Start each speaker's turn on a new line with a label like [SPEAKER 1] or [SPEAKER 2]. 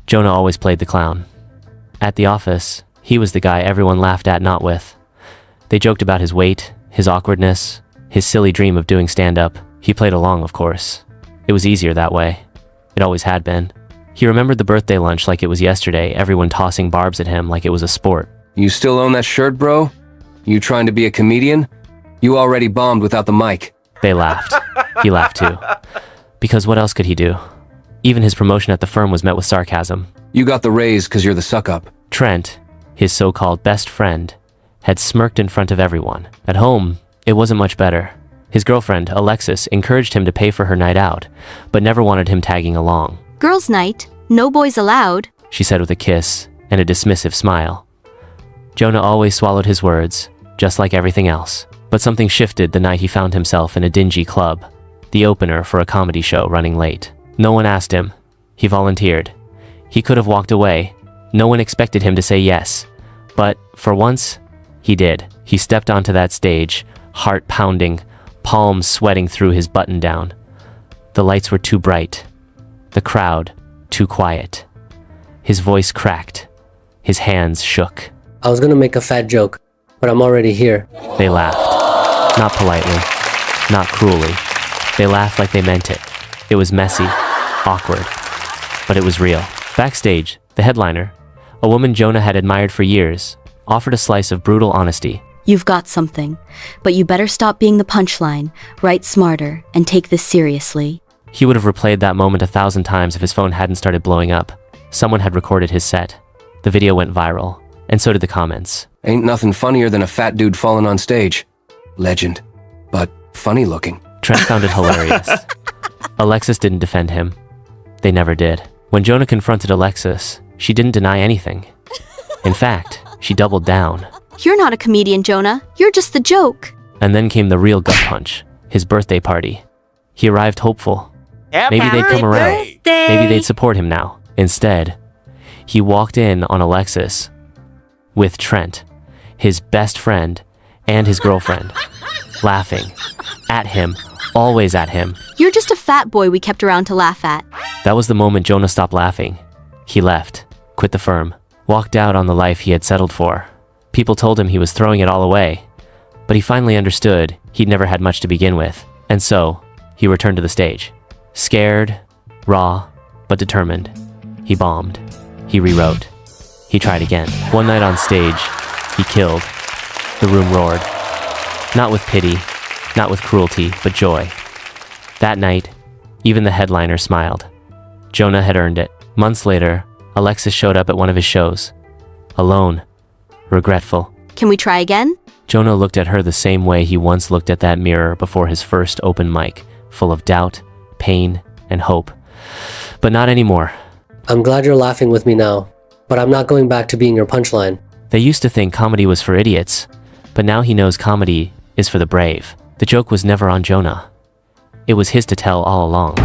[SPEAKER 1] Jonah always played the clown. At the office, he was the guy everyone laughed at, not with. They joked about his weight, his awkwardness, his silly dream of doing stand-up. He played along, of course. It was easier that way. It always had been. He remembered the birthday lunch like it was yesterday, everyone tossing barbs at him like it was a sport.
[SPEAKER 2] You still own that shirt, bro? You trying to be a comedian? You already bombed without the mic.
[SPEAKER 1] They laughed. He laughed too. Because what else could he do? Even his promotion at the firm was met with sarcasm.
[SPEAKER 2] You got the raise because you're the suck-up.
[SPEAKER 1] Trent, his so-called best friend, had smirked in front of everyone. At home, it wasn't much better. His girlfriend, Alexis, encouraged him to pay for her night out, but never wanted him tagging along.
[SPEAKER 3] Girls' night, no boys allowed,
[SPEAKER 1] She said with a kiss and a dismissive smile. Jonah always swallowed his words, just like everything else. But something shifted the night he found himself in a dingy club, the opener for a comedy show running late. No one asked him. He volunteered. He could have walked away. No one expected him to say yes. But, for once, he did. He stepped onto that stage, heart pounding, palms sweating through his button-down. The lights were too bright. The crowd, too quiet. His voice cracked. His hands shook.
[SPEAKER 4] I was gonna make a fat joke, but I'm already here.
[SPEAKER 1] They laughed. Not politely. Not cruelly. They laughed like they meant it. It was messy, awkward, but it was real. Backstage, the headliner, a woman Jonah had admired for years, offered a slice of brutal honesty.
[SPEAKER 3] You've got something, but you better stop being the punchline, write smarter, and take this seriously.
[SPEAKER 1] He would have replayed that moment 1,000 times if his phone hadn't started blowing up. Someone had recorded his set. The video went viral, and so did the comments.
[SPEAKER 2] Ain't nothing funnier than a fat dude falling on stage. Legend. But funny looking.
[SPEAKER 1] Trent found it hilarious. Alexis didn't defend him. They never did. When Jonah confronted Alexis, she didn't deny anything. In fact, she doubled down.
[SPEAKER 3] You're not a comedian, Jonah. You're just the joke.
[SPEAKER 1] And then came the real gut punch, his birthday party. He arrived hopeful. Maybe they'd come around. Maybe they'd support him now. Instead, he walked in on Alexis with Trent, his best friend, and his girlfriend, laughing at him, always at him.
[SPEAKER 3] You're just a fat boy we kept around to laugh at.
[SPEAKER 1] That was the moment Jonah stopped laughing. He left, quit the firm, walked out on the life he had settled for. People told him he was throwing it all away, but he finally understood he'd never had much to begin with, and so he returned to the stage. Scared, raw, but determined. He bombed. He rewrote. He tried again. One night on stage, he killed. The room roared. Not with pity, not with cruelty, but joy. That night, even the headliner smiled. Jonah had earned it. Months later, Alexis showed up at one of his shows. Alone. Regretful.
[SPEAKER 3] Can we try again?
[SPEAKER 1] Jonah looked at her the same way he once looked at that mirror before his first open mic, full of doubt, pain, and hope. But not anymore.
[SPEAKER 4] I'm glad you're laughing with me now, but I'm not going back to being your punchline.
[SPEAKER 1] They used to think comedy was for idiots, but now he knows comedy is for the brave. The joke was never on Jonah. It was his to tell all along.